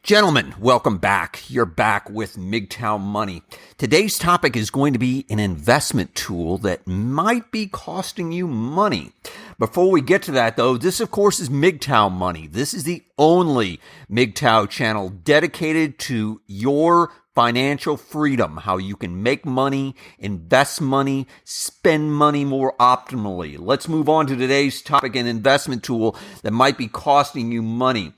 Gentlemen, welcome back. You're back with MGTOW Money. Today's topic is going to be an investment tool that might be costing you money. Before we get to that, though, this, of course, is MGTOW Money. This is the only MGTOW channel dedicated to your financial freedom, how you can make money, invest money, spend money more optimally. Let's move on to today's topic, an investment tool that might be costing you money.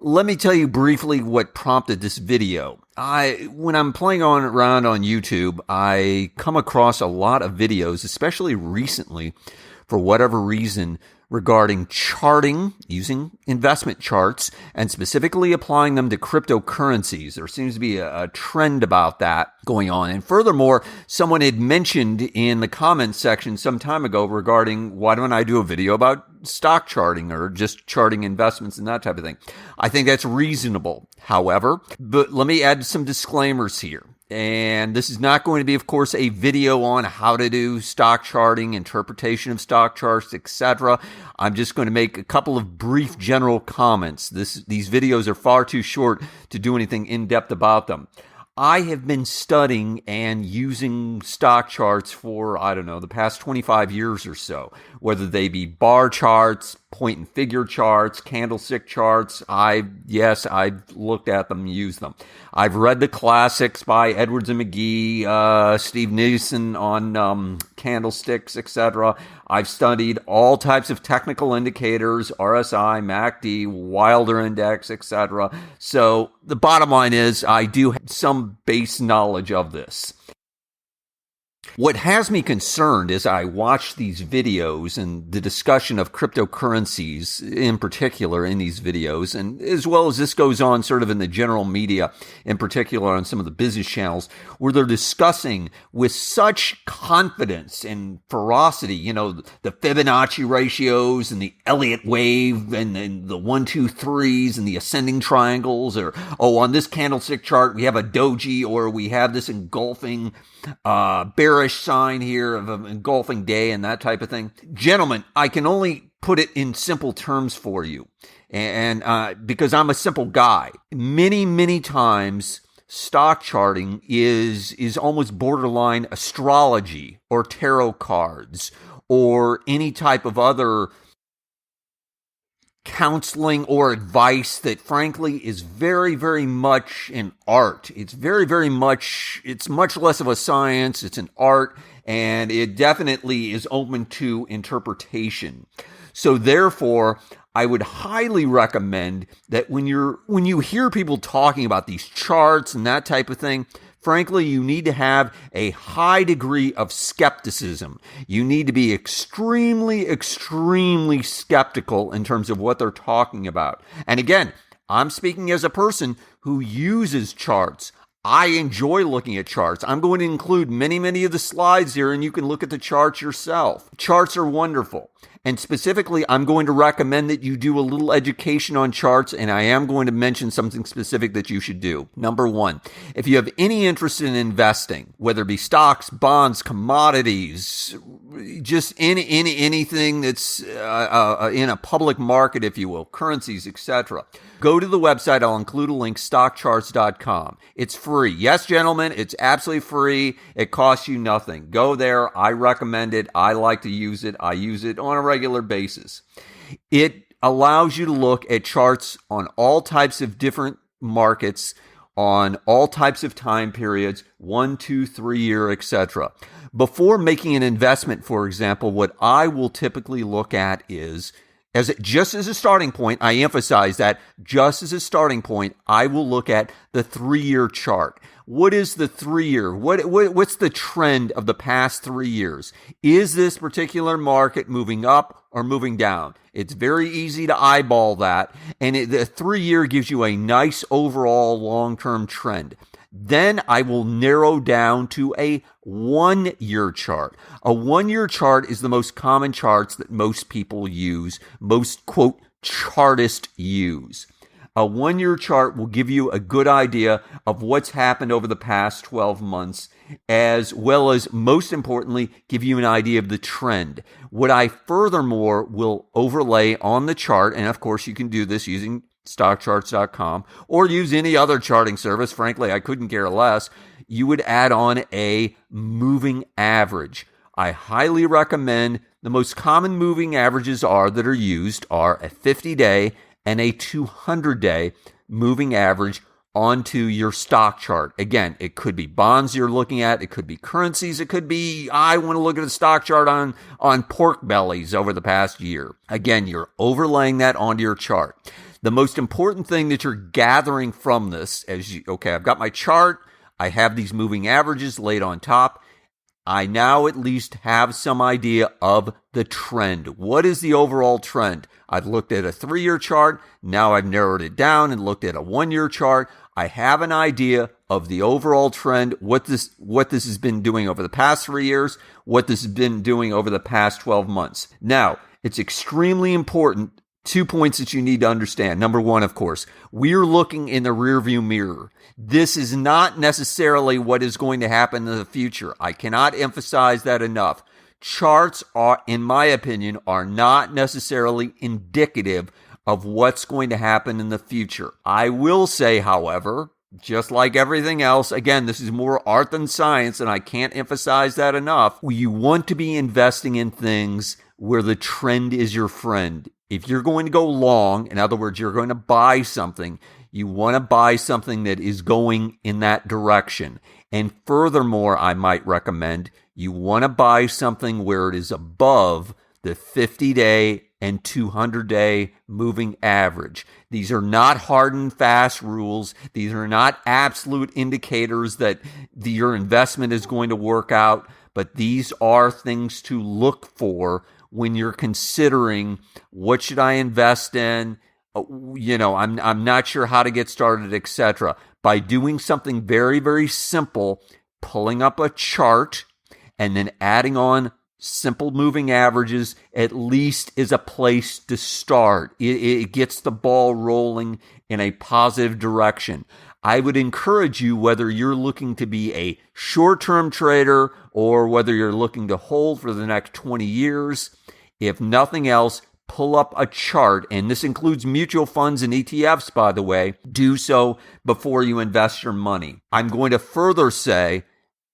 Let me tell you briefly what prompted this video. When I'm playing around on YouTube, I come across a lot of videos, especially recently, for whatever reason, regarding charting, using investment charts, and specifically applying them to cryptocurrencies. There seems to be a trend about that going on. And furthermore, someone had mentioned in the comments section some time ago regarding why don't I do a video about stock charting or just charting investments and that type of thing. I think that's reasonable. However, but let me add some disclaimers here. And this is not going to be, of course, a video on how to do stock charting, interpretation of stock charts, etc. I'm just going to make a couple of brief general comments. These videos are far too short to do anything in-depth about them. I have been studying and using stock charts for, the past 25 years or so, whether they be bar charts, point and figure charts, candlestick charts. I've looked at them and used them. I've read the classics by Edwards and McGee, Steve Nielsen on candlesticks, etc. I've studied all types of technical indicators, RSI, MACD, Wilder Index, etc. So the bottom line is I do have some base knowledge of this. What has me concerned as I watch these videos and the discussion of cryptocurrencies in particular in these videos, and as well as this goes on sort of in the general media, in particular on some of the business channels, where they're discussing with such confidence and ferocity, the Fibonacci ratios and the Elliott wave and the 1, 2, 3s and the ascending triangles, or, on this candlestick chart, we have a doji, or we have this engulfing bearish sign here of an engulfing day and that type of thing. Gentlemen, I can only put it in simple terms for you. And because I'm a simple guy, many times stock charting is almost borderline astrology or tarot cards or any type of other counseling or advice that frankly is very, very much an art. It's it's much less of a science. It's an art, and it definitely is open to interpretation. So therefore, I would highly recommend that when you hear people talking about these charts and that type of thing, frankly, you need to have a high degree of skepticism. You need to be extremely, extremely skeptical in terms of what they're talking about. And again, I'm speaking as a person who uses charts. I enjoy looking at charts. I'm going to include many of the slides here, and you can look at the charts yourself. Charts are wonderful. And specifically, I'm going to recommend that you do a little education on charts, and I am going to mention something specific that you should do. Number one, if you have any interest in investing, whether it be stocks, bonds, commodities, just anything that's in a public market, if you will, currencies, etc., go to the website. I'll include a link, stockcharts.com. It's free. Yes, gentlemen, it's absolutely free. It costs you nothing. Go there. I recommend it. I like to use it. I use it on a regular basis. It allows you to look at charts on all types of different markets, on all types of time periods, 1, 2, 3 year, etc. Before making an investment, for example, what I will typically look at is, just as a starting point, I emphasize that just as a starting point, I will look at the 3-year chart. What is the 3-year? What's the trend of the past 3 years? Is this particular market moving up or moving down? It's very easy to eyeball that, and the 3-year gives you a nice overall long-term trend. Then I will narrow down to a 1-year chart. A 1-year chart is the most common charts that most people use, most, quote, chartists use. A 1-year chart will give you a good idea of what's happened over the past 12 months, as well as, most importantly, give you an idea of the trend. What I furthermore will overlay on the chart, and of course you can do this using stockcharts.com, or use any other charting service. Frankly, I couldn't care less. You would add on a moving average. I highly recommend the most common moving averages that are used are a 50-day and a 200-day moving average onto your stock chart. Again, it could be bonds you're looking at. It could be currencies. It could be, I want to look at a stock chart on pork bellies over the past year. Again, you're overlaying that onto your chart. The most important thing that you're gathering from this I've got my chart. I have these moving averages laid on top. I now at least have some idea of the trend. What is the overall trend? I've looked at a 3-year chart. Now I've narrowed it down and looked at a 1-year chart. I have an idea of the overall trend, what this has been doing over the past 3 years, what this has been doing over the past 12 months. Now, it's extremely important. 2 points that you need to understand. Number one, of course, we're looking in the rearview mirror. This is not necessarily what is going to happen in the future. I cannot emphasize that enough. Charts in my opinion, are not necessarily indicative of what's going to happen in the future. I will say, however, just like everything else, again, this is more art than science, and I can't emphasize that enough. You want to be investing in things where the trend is your friend. If you're going to go long, in other words, you're going to buy something, you want to buy something that is going in that direction. And furthermore, I might recommend you want to buy something where it is above the 50-day and 200-day moving average. These are not hard and fast rules. These are not absolute indicators that your investment is going to work out, but these are things to look for when you're considering what should I invest in, I'm not sure how to get started, etc. By doing something very, very simple, pulling up a chart and then adding on simple moving averages at least is a place to start. It gets the ball rolling in a positive direction. I would encourage you, whether you're looking to be a short-term trader or whether you're looking to hold for the next 20 years, if nothing else, pull up a chart, and this includes mutual funds and ETFs, by the way. Do so before you invest your money. I'm going to further say,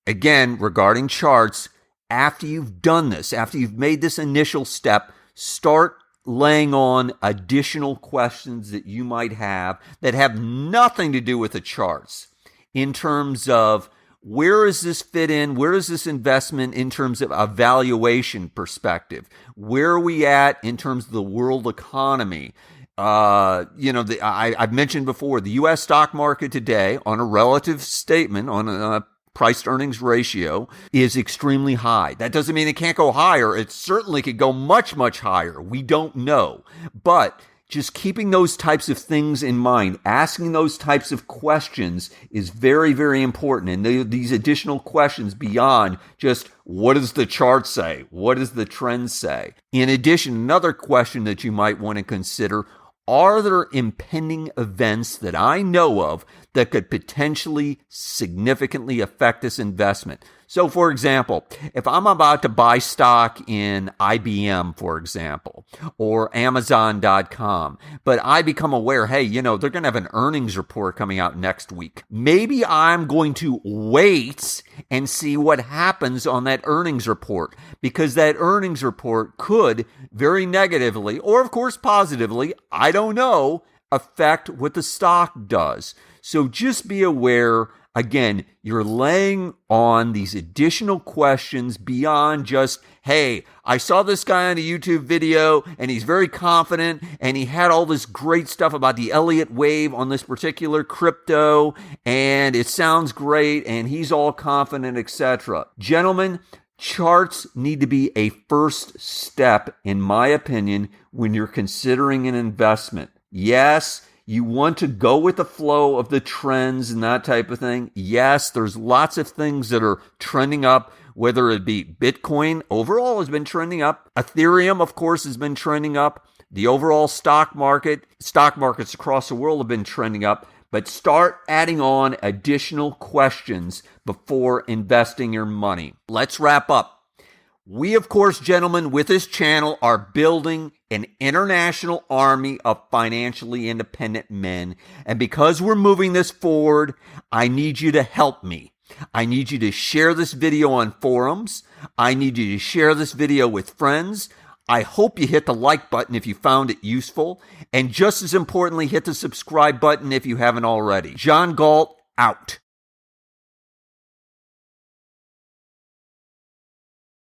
again, regarding charts, after you've done this, after you've made this initial step, start laying on additional questions that you might have that have nothing to do with the charts in terms of where does this fit in? Where is this investment in terms of a valuation perspective? Where are we at in terms of the world economy? I've mentioned before, the U.S. stock market today, on a relative statement, on a price-to-earnings ratio, is extremely high. That doesn't mean it can't go higher. It certainly could go much, much higher. We don't know. But just keeping those types of things in mind, asking those types of questions is very, very important. And these additional questions beyond just what does the chart say? What does the trend say? In addition, another question that you might want to consider, are there impending events that I know of that could potentially significantly affect this investment? So, for example, if I'm about to buy stock in IBM, for example, or Amazon.com, but I become aware, hey, they're going to have an earnings report coming out next week. Maybe I'm going to wait and see what happens on that earnings report, because that earnings report could very negatively, or of course positively, I don't know, affect what the stock does. So just be aware. Again, you're laying on these additional questions beyond just, hey, I saw this guy on a YouTube video and he's very confident and he had all this great stuff about the Elliott wave on this particular crypto and it sounds great and he's all confident, etc. Gentlemen, charts need to be a first step, in my opinion, when you're considering an investment. Yes, you want to go with the flow of the trends and that type of thing. Yes, there's lots of things that are trending up, whether it be Bitcoin overall has been trending up. Ethereum, of course, has been trending up. The overall stock markets across the world have been trending up. But start adding on additional questions before investing your money. Let's wrap up. We, of course, gentlemen, with this channel are building an international army of financially independent men. And because we're moving this forward, I need you to help me. I need you to share this video on forums. I need you to share this video with friends. I hope you hit the like button if you found it useful. And just as importantly, hit the subscribe button if you haven't already. John Galt, out.